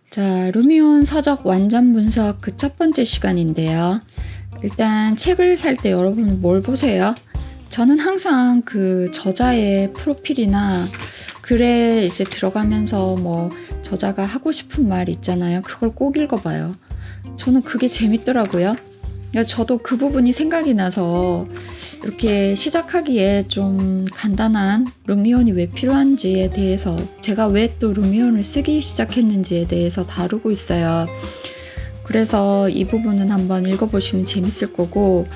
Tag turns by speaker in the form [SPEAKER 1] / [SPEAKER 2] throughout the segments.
[SPEAKER 1] 자, 루미온 서적 완전 분석 그 첫 번째 시간인데요. 일단 책을 살 때 여러분 뭘 보세요? 저는 항상 그 저자의 프로필이나 글에 이제 들어가면서 뭐 저자가 하고 싶은 말 있잖아요. 그걸 꼭 읽어봐요. 저는 그게 재밌더라고요. 그러니까 저도 그 부분이 생각이 나서 이렇게 시작하기에 좀 간단한 루미온이 왜 필요한지에 대해서, 제가 왜 또 루미온을 쓰기 시작했는지에 대해서 다루고 있어요. 그래서 이 부분은 한번 읽어보시면 재밌을 거고,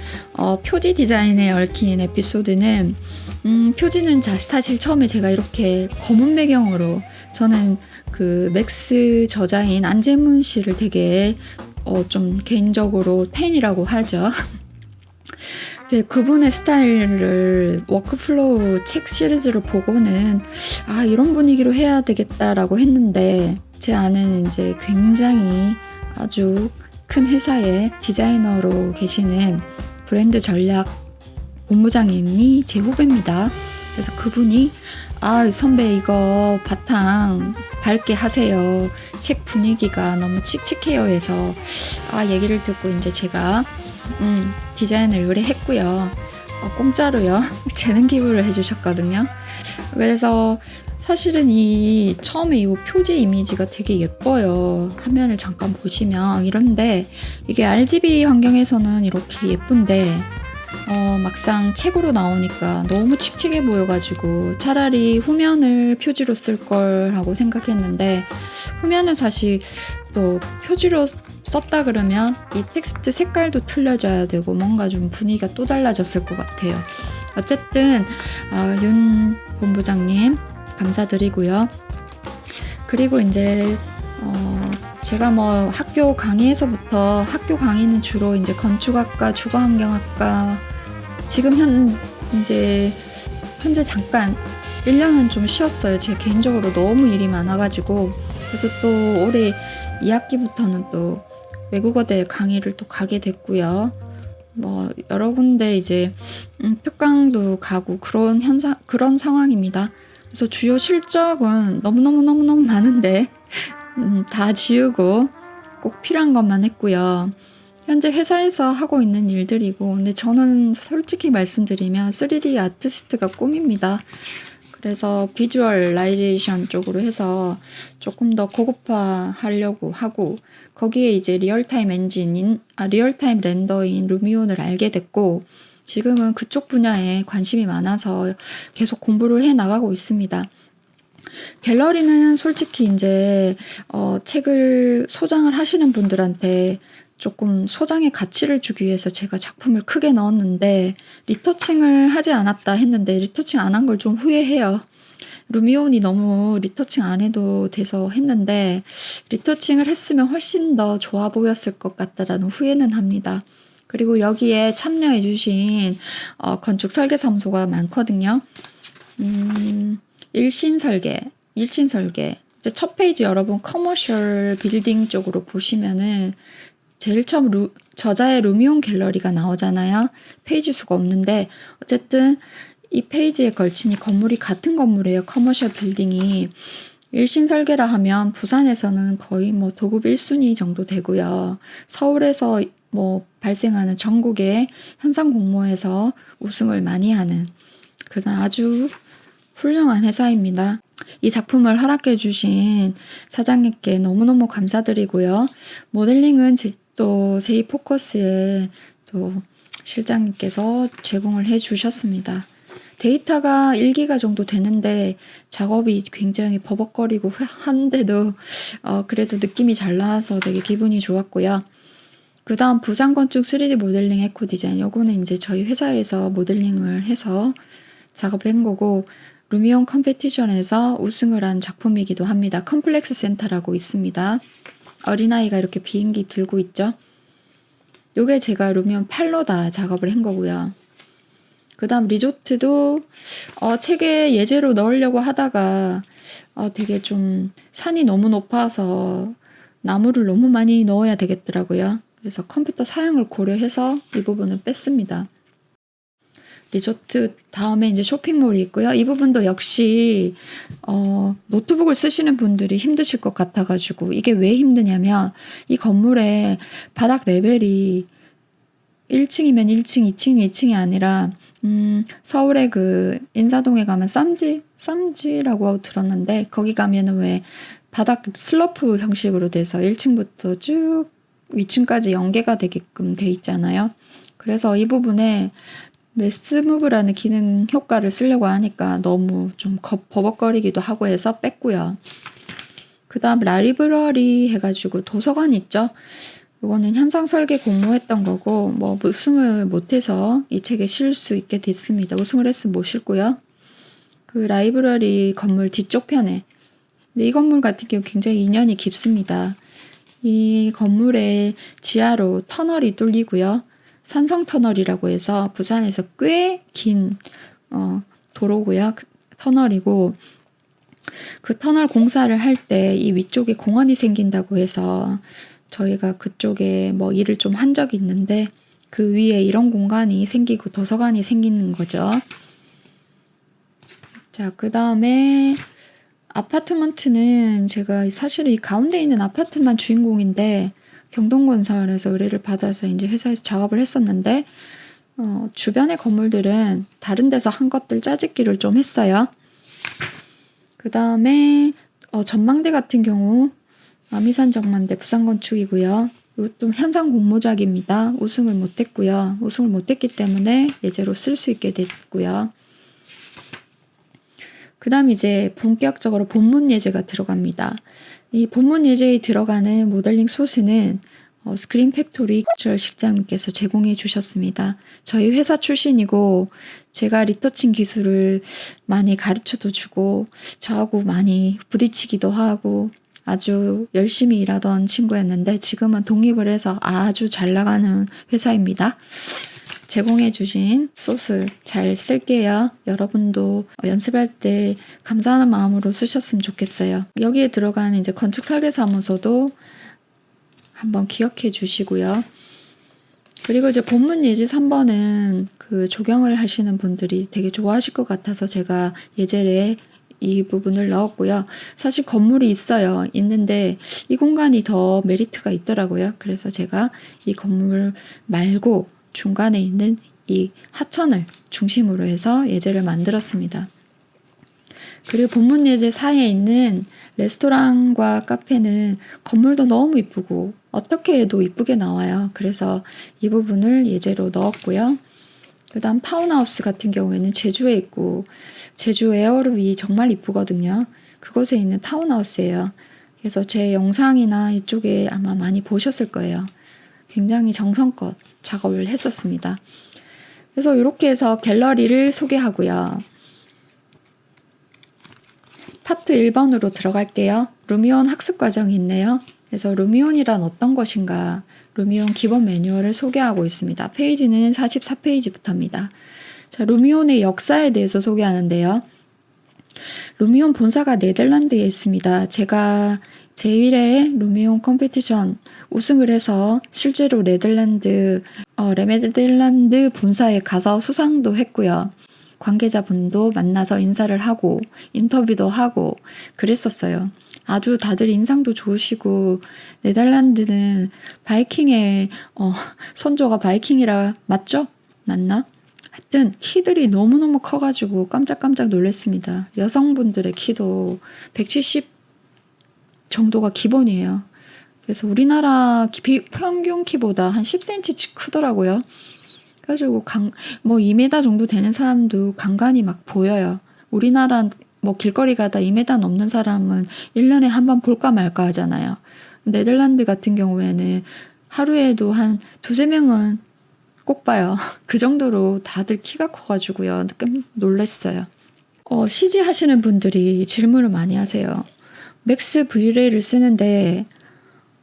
[SPEAKER 1] 표지 디자인에 얽힌 에피소드는 표지는 사실 처음에 제가 이렇게 검은 배경으로, 저는 그 맥스 저자인 안재문 씨를 되게 좀 개인적으로 팬이라고 하죠. 그분의 스타일을 워크플로우 책 시리즈를 보고는 이런 분위기로 해야 되겠다라고 했는데, 제 아는 이제 굉장히 아주 큰 회사의 디자이너로 계시는 브랜드 전략 본부장님이 제 후배입니다. 그래서 그분이 선배 이거 바탕 밝게 하세요. 책 분위기가 너무 칙칙해요 해서 얘기를 듣고 이제 제가 디자인을 의뢰했고요. 공짜로요. 재능 기부를 해주셨거든요. 그래서 사실은 처음에 이 표지 이미지가 되게 예뻐요. 화면을 잠깐 보시면 이런데, 이게 RGB 환경에서는 이렇게 예쁜데 막상 책으로 나오니까 너무 칙칙해 보여가지고 차라리 후면을 표지로 쓸 걸 하고 생각했는데, 후면은 사실 또 표지로 썼다 그러면 이 텍스트 색깔도 틀려져야 되고 뭔가 좀 분위기가 또 달라졌을 것 같아요. 어쨌든 윤 본부장님 감사드리고요. 그리고 이제 제가 뭐 학교 강의에서부터, 학교 강의는 주로 이제 건축학과, 주거환경학과, 지금 현재 잠깐 1년은 좀 쉬었어요. 제 개인적으로 너무 일이 많아가지고. 그래서 또 올해 2학기부터는 또 외국어대 강의를 또 가게 됐고요. 뭐 여러 군데 이제 특강도 가고 그런 상황입니다. 그래서 주요 실적은 너무너무 많은데 다 지우고 꼭 필요한 것만 했고요. 현재 회사에서 하고 있는 일들이고, 근데 저는 솔직히 말씀드리면 3D 아티스트가 꿈입니다. 그래서 비주얼라이제이션 쪽으로 해서 조금 더 고급화하려고 하고, 거기에 이제 리얼타임 렌더인 루미온을 알게 됐고, 지금은 그쪽 분야에 관심이 많아서 계속 공부를 해 나가고 있습니다. 갤러리는 솔직히 이제 책을 소장을 하시는 분들한테 조금 소장의 가치를 주기 위해서 제가 작품을 크게 넣었는데, 리터칭을 하지 않았다 했는데 리터칭 안 한 걸 좀 후회해요. 루미온이 너무 리터칭 안 해도 돼서 했는데, 리터칭을 했으면 훨씬 더 좋아 보였을 것 같다라는 후회는 합니다. 그리고 여기에 참여해 주신 건축 설계사무소가 많거든요. 일신설계. 이제 첫 페이지 여러분 커머셜 빌딩 쪽으로 보시면은 제일 처음 저자의 루미온 갤러리가 나오잖아요. 페이지 수가 없는데 어쨌든 이 페이지에 걸친 이 건물이 같은 건물이에요. 커머셜 빌딩이. 일신설계라 하면 부산에서는 거의 뭐 도급 1순위 정도 되고요. 서울에서 뭐 발생하는 전국의 현상 공모에서 우승을 많이 하는 그런 아주 훌륭한 회사입니다. 이 작품을 허락해 주신 사장님께 너무너무 감사드리고요. 모델링은 또 세이포커스의 또 실장님께서 제공을 해 주셨습니다. 데이터가 1기가 정도 되는데 작업이 굉장히 버벅거리고 한데도 그래도 느낌이 잘 나와서 되게 기분이 좋았고요. 그 다음 부산건축 3D 모델링 에코 디자인, 요거는 이제 저희 회사에서 모델링을 해서 작업을 한 거고, 루미온 컴페티션에서 우승을 한 작품이기도 합니다. 컴플렉스 센터라고 있습니다. 어린아이가 이렇게 비행기 들고 있죠. 요게 제가 루미온 팔로다 작업을 한 거고요. 그 다음 리조트도 책에 예제로 넣으려고 하다가 되게 좀 산이 너무 높아서 나무를 너무 많이 넣어야 되겠더라고요. 그래서 컴퓨터 사양을 고려해서 이 부분은 뺐습니다. 리조트 다음에 이제 쇼핑몰이 있고요. 이 부분도 역시 노트북을 쓰시는 분들이 힘드실 것 같아가지고, 이게 왜 힘드냐면 이 건물의 바닥 레벨이 1층이면 1층, 2층이 2층이 아니라 서울의 그 인사동에 가면 쌈지라고 들었는데, 거기 가면은 왜 바닥 슬로프 형식으로 돼서 1층부터 쭉 위층까지 연계가 되게끔 돼 있잖아요. 그래서 이 부분에 매스무브라는 기능 효과를 쓰려고 하니까 너무 좀 버벅거리기도 하고 해서 뺐고요. 그 다음 라이브러리 해가지고 도서관 있죠. 이거는 현상 설계 공모했던 거고, 뭐 우승을 못해서 이 책에 실 수 있게 됐습니다. 우승을 했으면 못 실고요. 그 라이브러리 건물 뒤쪽 편에. 근데 이 건물 같은 경우 굉장히 인연이 깊습니다. 이 건물의 지하로 터널이 뚫리고요. 산성터널이라고 해서 부산에서 꽤 긴 도로고요. 그 터널이고, 그 터널 공사를 할 때 이 위쪽에 공원이 생긴다고 해서 저희가 그쪽에 뭐 일을 좀 한 적이 있는데, 그 위에 이런 공간이 생기고 도서관이 생기는 거죠. 자, 그 다음에 아파트먼트는 제가 사실 이 가운데 있는 아파트만 주인공인데, 경동건설에서 의뢰를 받아서 이제 회사에서 작업을 했었는데, 주변의 건물들은 다른 데서 한 것들 짜집기를 좀 했어요. 그 다음에 전망대 같은 경우 아미산 전망대 부산건축이고요. 이것도 현상 공모작입니다. 우승을 못했고요. 우승을 못했기 때문에 예제로 쓸 수 있게 됐고요. 그 다음 이제 본격적으로 본문 예제가 들어갑니다. 이 본문 예제에 들어가는 모델링 소스는 스크린 팩토리 식장님께서 제공해 주셨습니다. 저희 회사 출신이고 제가 리터칭 기술을 많이 가르쳐도 주고 저하고 많이 부딪히기도 하고 아주 열심히 일하던 친구였는데, 지금은 독립을 해서 아주 잘 나가는 회사입니다. 제공해 주신 소스 잘 쓸게요. 여러분도 연습할 때 감사하는 마음으로 쓰셨으면 좋겠어요. 여기에 들어가는 이제 건축설계사무소도 한번 기억해 주시고요. 그리고 이제 본문 예제 3번은 그 조경을 하시는 분들이 되게 좋아하실 것 같아서 제가 예제에 이 부분을 넣었고요. 사실 건물이 있어요. 있는데 이 공간이 더 메리트가 있더라고요. 그래서 제가 이 건물 말고 중간에 있는 이 하천을 중심으로 해서 예제를 만들었습니다. 그리고 본문 예제 사이에 있는 레스토랑과 카페는 건물도 너무 이쁘고 어떻게 해도 이쁘게 나와요. 그래서 이 부분을 예제로 넣었고요. 그 다음 타운하우스 같은 경우에는 제주에 있고, 제주 에어룹이 정말 이쁘거든요. 그곳에 있는 타운하우스예요. 그래서 제 영상이나 이쪽에 아마 많이 보셨을 거예요. 굉장히 정성껏 작업을 했었습니다. 그래서 이렇게 해서 갤러리를 소개하고요. 파트 1번으로 들어갈게요. 루미온 학습 과정이 있네요. 그래서 루미온이란 어떤 것인가, 루미온 기본 매뉴얼을 소개하고 있습니다. 페이지는 44페이지부터입니다. 자, 루미온의 역사에 대해서 소개하는데요. 루미온 본사가 네덜란드에 있습니다. 제가 제1회 루미온 컴피티션 우승을 해서 실제로 네덜란드 본사에 가서 수상도 했고요. 관계자분도 만나서 인사를 하고 인터뷰도 하고 그랬었어요. 아주 다들 인상도 좋으시고, 네덜란드는 바이킹의 선조가 바이킹이라 맞죠? 맞나? 하여튼 키들이 너무너무 커가지고 깜짝깜짝 놀랐습니다. 여성분들의 키도 170 정도가 기본이에요. 그래서 우리나라 평균 키보다 한 10cm 크더라고요. 그래가지고 2m 정도 되는 사람도 간간히 막 보여요. 우리나라 뭐 길거리 가다 2m 넘는 사람은 1년에 한 번 볼까 말까 하잖아요. 네덜란드 같은 경우에는 하루에도 한 2-3명은 꼭 봐요. 그 정도로 다들 키가 커가지고요. 깜 놀랐어요. CG 하시는 분들이 질문을 많이 하세요. 맥스 브이레이를 쓰는데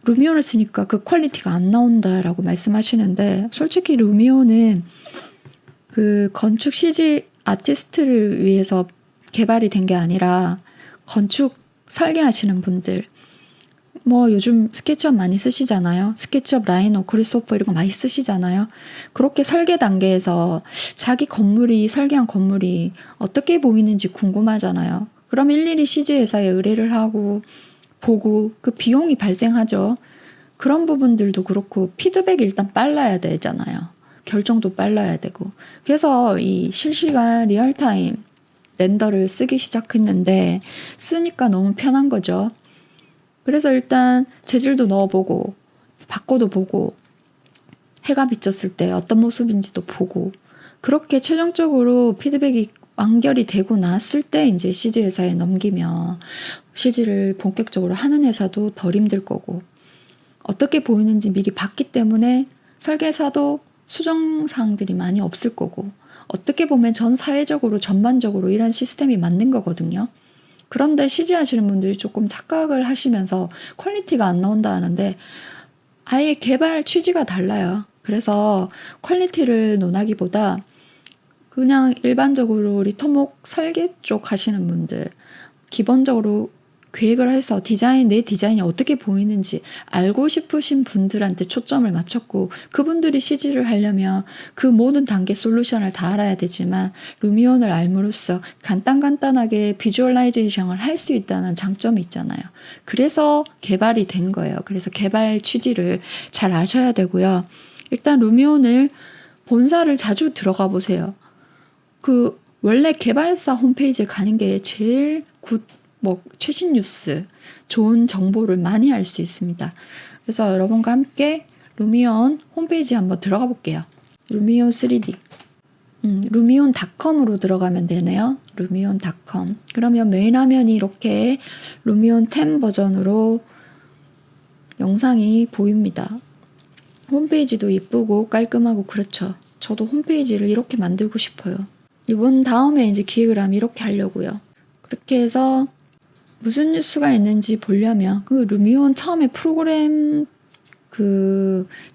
[SPEAKER 1] 루미온을 쓰니까 그 퀄리티가 안 나온다라고 말씀하시는데, 솔직히 루미온은 그 건축 CG 아티스트를 위해서 개발이 된 게 아니라 건축 설계하시는 분들, 뭐 요즘 스케치업 많이 쓰시잖아요. 스케치업, 라이노, 그래스호퍼 이런 거 많이 쓰시잖아요. 그렇게 설계 단계에서 자기 건물이 설계한 건물이 어떻게 보이는지 궁금하잖아요. 그럼 일일이 CG 회사에 의뢰를 하고 보고 그 비용이 발생하죠. 그런 부분들도 그렇고 피드백이 일단 빨라야 되잖아요. 결정도 빨라야 되고. 그래서 이 실시간 리얼타임 렌더를 쓰기 시작했는데 쓰니까 너무 편한 거죠. 그래서 일단 재질도 넣어보고 바꿔도 보고 해가 비쳤을 때 어떤 모습인지도 보고 그렇게 최종적으로 피드백이 완결이 되고 났을 때 이제 CG 회사에 넘기면 CG를 본격적으로 하는 회사도 덜 힘들 거고 어떻게 보이는지 미리 봤기 때문에 설계사도 수정사항들이 많이 없을 거고 어떻게 보면 전 사회적으로 전반적으로 이런 시스템이 맞는 거거든요. 그런데 CG 하시는 분들이 조금 착각을 하시면서 퀄리티가 안 나온다 하는데 아예 개발 취지가 달라요. 그래서 퀄리티를 논하기보다 그냥 일반적으로 리터목 설계 쪽 하시는 분들 기본적으로 계획을 해서 내 디자인이 어떻게 보이는지 알고 싶으신 분들한테 초점을 맞췄고 그분들이 CG를 하려면 그 모든 단계 솔루션을 다 알아야 되지만 루미온을 알므로써 간단하게 비주얼라이제이션을 할 수 있다는 장점이 있잖아요. 그래서 개발이 된 거예요. 그래서 개발 취지를 잘 아셔야 되고요. 일단 루미온을 본사를 자주 들어가 보세요. 그 원래 개발사 홈페이지에 가는 게 제일 최신 뉴스, 좋은 정보를 많이 알 수 있습니다. 그래서 여러분과 함께 루미온 홈페이지 한번 들어가 볼게요. 루미온 3D. 루미온닷컴으로 들어가면 되네요. 루미온닷컴. 그러면 메인 화면이 이렇게 루미온 10 버전으로 영상이 보입니다. 홈페이지도 이쁘고 깔끔하고 그렇죠. 저도 홈페이지를 이렇게 만들고 싶어요. 이번 다음에 이제 기획을 하면 이렇게 하려고요. 그렇게 해서 무슨 뉴스가 있는지 보려면 그 루미온 처음에 프로그램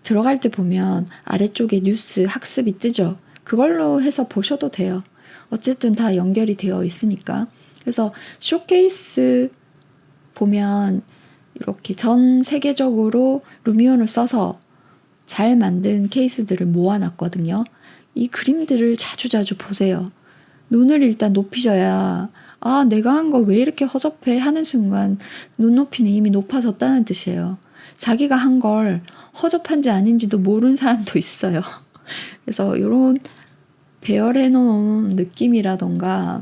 [SPEAKER 1] 들어갈 때 보면 아래쪽에 뉴스 학습이 뜨죠. 그걸로 해서 보셔도 돼요. 어쨌든 다 연결이 되어 있으니까. 그래서 쇼케이스 보면 이렇게 전 세계적으로 루미온을 써서 잘 만든 케이스들을 모아놨거든요. 이 그림들을 자주자주 보세요. 눈을 일단 높이셔야 내가 한 거 왜 이렇게 허접해 하는 순간 눈높이는 이미 높아졌다는 뜻이에요. 자기가 한 걸 허접한지 아닌지도 모르는 사람도 있어요. 그래서 이런 배열해놓은 느낌이라던가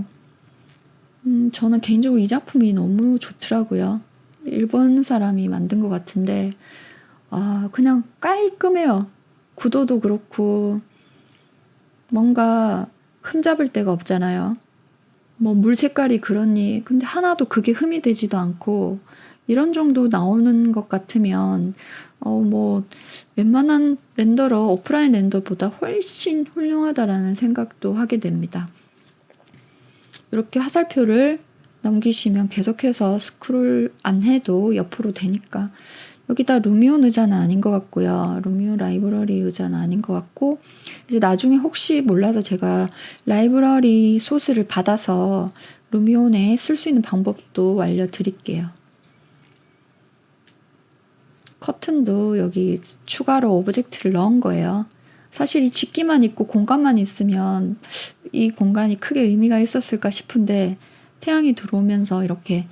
[SPEAKER 1] 저는 개인적으로 이 작품이 너무 좋더라고요. 일본 사람이 만든 것 같은데 그냥 깔끔해요. 구도도 그렇고 뭔가 흠잡을 데가 없잖아요. 물 색깔이 그러니 근데 하나도 그게 흠이 되지도 않고 이런 정도 나오는 것 같으면 웬만한 렌더러 오프라인 렌더보다 훨씬 훌륭하다라는 생각도 하게 됩니다. 이렇게 화살표를 넘기시면 계속해서 스크롤 안 해도 옆으로 되니까 여기다 루미온 의자는 아닌 것 같고요. 루미온 라이브러리 의자는 아닌 것 같고 이제 나중에 혹시 몰라서 제가 라이브러리 소스를 받아서 루미온에 쓸 수 있는 방법도 알려드릴게요. 커튼도 여기 추가로 오브젝트를 넣은 거예요. 사실 이 집기만 있고 공간만 있으면 이 공간이 크게 의미가 있었을까 싶은데 태양이 들어오면서 이렇게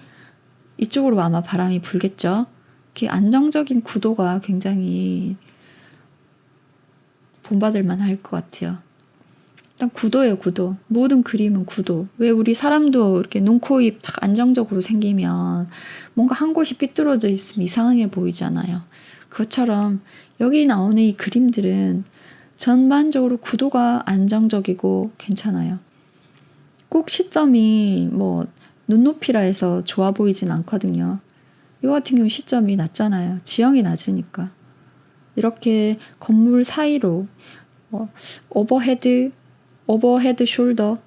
[SPEAKER 1] 이쪽으로 아마 바람이 불겠죠. 이렇게 안정적인 구도가 굉장히 본받을만 할 것 같아요. 일단 구도예요, 구도. 모든 그림은 구도. 왜 우리 사람도 이렇게 눈, 코, 입 딱 안정적으로 생기면 뭔가 한 곳이 삐뚤어져 있으면 이상하게 보이잖아요. 그것처럼 여기 나오는 이 그림들은 전반적으로 구도가 안정적이고 괜찮아요. 꼭 시점이 눈높이라 해서 좋아 보이진 않거든요. 이거 같은 경우 시점이 낮잖아요. 지형이 낮으니까. 이렇게 건물 사이로 오버헤드 숄더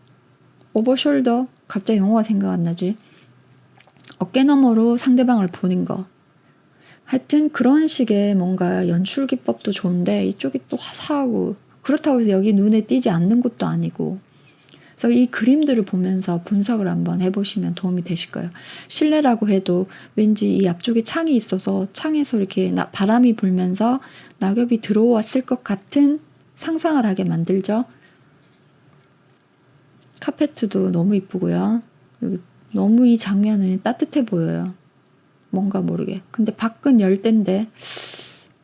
[SPEAKER 1] 갑자기 영어가 생각 안 나지. 어깨 너머로 상대방을 보는 거. 하여튼 그런 식의 뭔가 연출 기법도 좋은데 이쪽이 또 화사하고 그렇다고 해서 여기 눈에 띄지 않는 것도 아니고 그래서 이 그림들을 보면서 분석을 한번 해보시면 도움이 되실 거예요. 실내라고 해도 왠지 이 앞쪽에 창이 있어서 창에서 이렇게 바람이 불면서 낙엽이 들어왔을 것 같은 상상을 하게 만들죠. 카페트도 너무 이쁘고요. 여기 너무 이 장면은 따뜻해 보여요. 뭔가 모르게. 근데 밖은 열대인데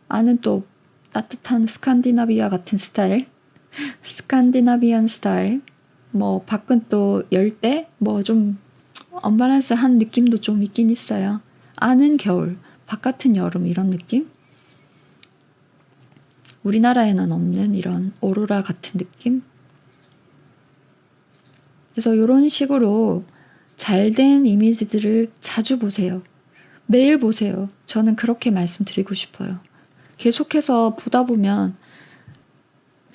[SPEAKER 1] 안은 또 따뜻한 스칸디나비아 같은 스타일. 스칸디나비안 스타일. 뭐 밖은 또 열대. 뭐 좀 언밸런스한 느낌도 좀 있긴 있어요. 안은 겨울, 바깥은 여름 이런 느낌? 우리나라에는 없는 이런 오로라 같은 느낌? 그래서 이런 식으로 잘된 이미지들을 자주 보세요. 매일 보세요. 저는 그렇게 말씀드리고 싶어요. 계속해서 보다 보면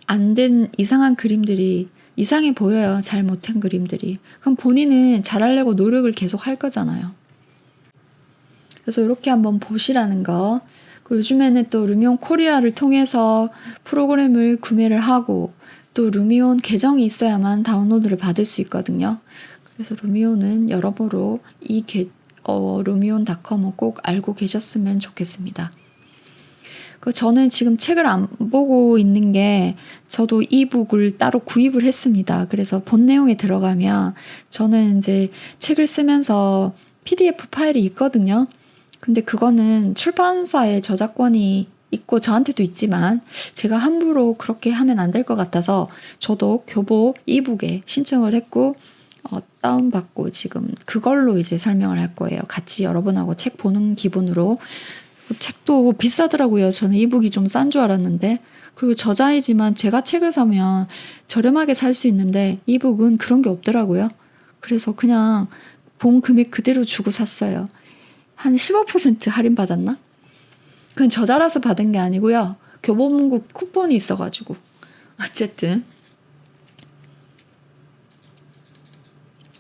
[SPEAKER 1] 안 된 이상한 그림들이 이상해 보여요. 잘못한 그림들이. 그럼 본인은 잘하려고 노력을 계속 할 거잖아요. 그래서 이렇게 한번 보시라는 거. 요즘에는 또 루미온 코리아를 통해서 프로그램을 구매를 하고 또 루미온 계정이 있어야만 다운로드를 받을 수 있거든요. 그래서 루미온은 여러모로 루미온닷컴을 꼭 알고 계셨으면 좋겠습니다. 저는 지금 책을 안 보고 있는 게 저도 이북을 따로 구입을 했습니다. 그래서 본 내용에 들어가면 저는 이제 책을 쓰면서 PDF 파일이 있거든요. 근데 그거는 출판사의 저작권이 있고 저한테도 있지만 제가 함부로 그렇게 하면 안 될 것 같아서 저도 교보 이북에 신청을 했고 다운받고 지금 그걸로 이제 설명을 할 거예요. 같이 여러분하고 책 보는 기분으로. 책도 비싸더라고요. 저는 이북이 좀 싼 줄 알았는데. 그리고 저자이지만 제가 책을 사면 저렴하게 살 수 있는데 이북은 그런 게 없더라고요. 그래서 그냥 본 금액 그대로 주고 샀어요. 한 15% 할인 받았나? 그건 저자라서 받은 게 아니고요. 교보문고 쿠폰이 있어가지고. 어쨌든.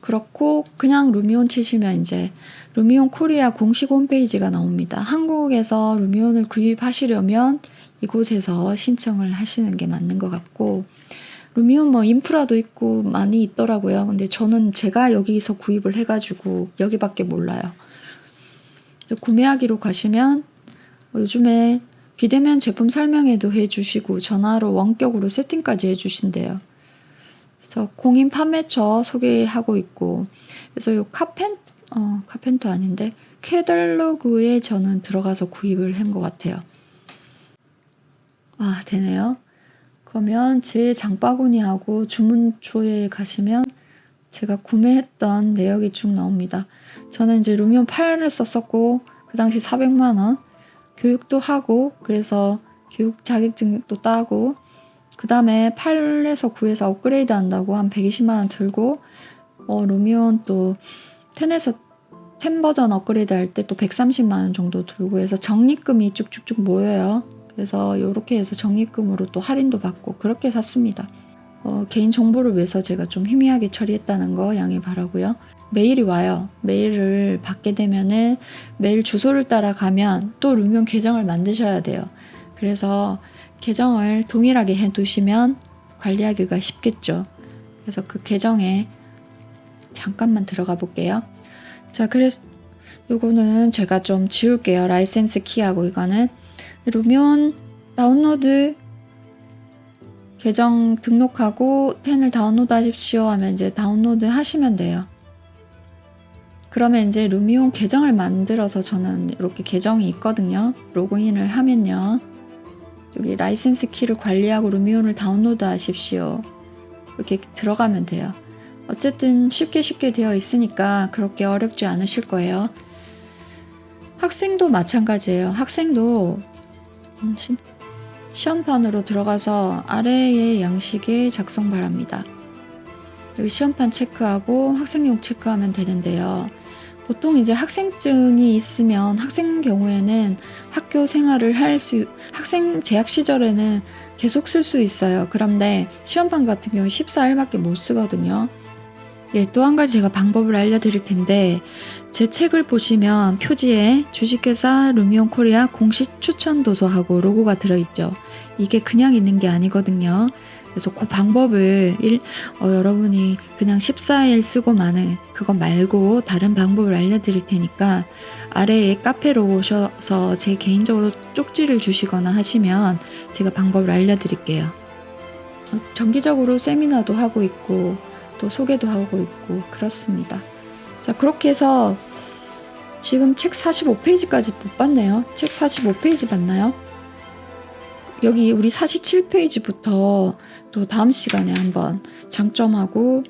[SPEAKER 1] 그렇고 그냥 루미온 치시면 이제 루미온 코리아 공식 홈페이지가 나옵니다. 한국에서 루미온을 구입하시려면 이곳에서 신청을 하시는 게 맞는 것 같고 루미온 뭐 인프라도 있고 많이 있더라고요. 근데 저는 제가 여기서 구입을 해가지고 여기밖에 몰라요. 구매하기로 가시면 요즘에 비대면 제품 설명회도 해주시고 전화로 원격으로 세팅까지 해주신대요. 그래서 공인 판매처 소개하고 있고 그래서 요 카펜터 아닌데 캐달로그에 저는 들어가서 구입을 한 것 같아요. 되네요. 그러면 제 장바구니하고 주문조에 가시면 제가 구매했던 내역이 쭉 나옵니다. 저는 이제 루미온 8을 썼었고 그 당시 400만 원 교육도 하고 그래서 교육 자격증도 따고 그 다음에 8에서 9에서 업그레이드 한다고 한 120만 원 들고 루미온 또 10 버전 업그레이드 할 때 또 130만 원 정도 들고 해서 적립금이 쭉쭉쭉 모여요. 그래서 이렇게 해서 적립금으로 또 할인도 받고 그렇게 샀습니다. 개인 정보를 위해서 제가 좀 희미하게 처리했다는 거 양해 바라고요. 메일이 와요. 메일을 받게 되면은 메일 주소를 따라가면 또 루미온 계정을 만드셔야 돼요. 그래서 계정을 동일하게 해두시면 관리하기가 쉽겠죠. 그래서 그 계정에 잠깐만 들어가 볼게요. 자, 그래서 요거는 제가 좀 지울게요. 라이센스 키하고 이거는 루미온 다운로드 계정 등록하고 10을 다운로드 하십시오 하면 이제 다운로드 하시면 돼요. 그러면 이제 루미온 계정을 만들어서 저는 이렇게 계정이 있거든요. 로그인을 하면요. 여기 라이센스 키를 관리하고 루미온을 다운로드 하십시오. 이렇게 들어가면 돼요. 어쨌든 쉽게 되어 있으니까 그렇게 어렵지 않으실 거예요. 학생도 마찬가지예요. 학생도 시험판으로 들어가서 아래의 양식에 작성 바랍니다. 여기 시험판 체크하고 학생용 체크하면 되는데요. 보통 이제 학생증이 있으면 학생 경우에는 학교 생활을 학생 재학 시절에는 계속 쓸 수 있어요. 그런데 시험판 같은 경우는 14일밖에 못 쓰거든요. 또 한 가지 제가 방법을 알려드릴 텐데 제 책을 보시면 표지에 주식회사 루미온 코리아 공식 추천 도서하고 로고가 들어있죠. 이게 그냥 있는 게 아니거든요. 그래서 그 방법을 여러분이 그냥 14일 쓰고 마는 그거 말고 다른 방법을 알려드릴 테니까 아래에 카페로 오셔서 제 개인적으로 쪽지를 주시거나 하시면 제가 방법을 알려드릴게요. 정기적으로 세미나도 하고 있고 또 소개도 하고 있고 그렇습니다. 자, 그렇게 해서 지금 책 45페이지까지 못 봤네요. 책 45페이지 봤나요? 여기 우리 47페이지부터 또 다음 시간에 한번 장점하고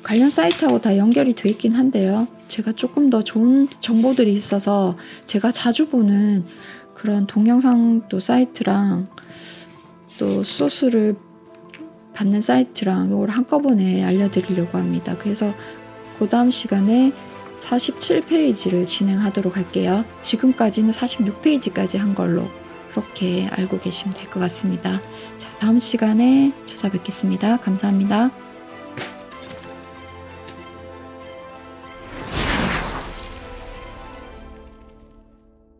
[SPEAKER 1] 관련 사이트하고 다 연결이 돼 있긴 한데요. 제가 조금 더 좋은 정보들이 있어서 제가 자주 보는 그런 동영상 또 사이트랑 또 소스를 받는 사이트랑 이걸 한꺼번에 알려드리려고 합니다. 그래서 그 다음 시간에 47페이지를 진행하도록 할게요. 지금까지는 46페이지까지 한 걸로 그렇게 알고 계시면 될 것 같습니다. 자, 다음 시간에 찾아뵙겠습니다. 감사합니다.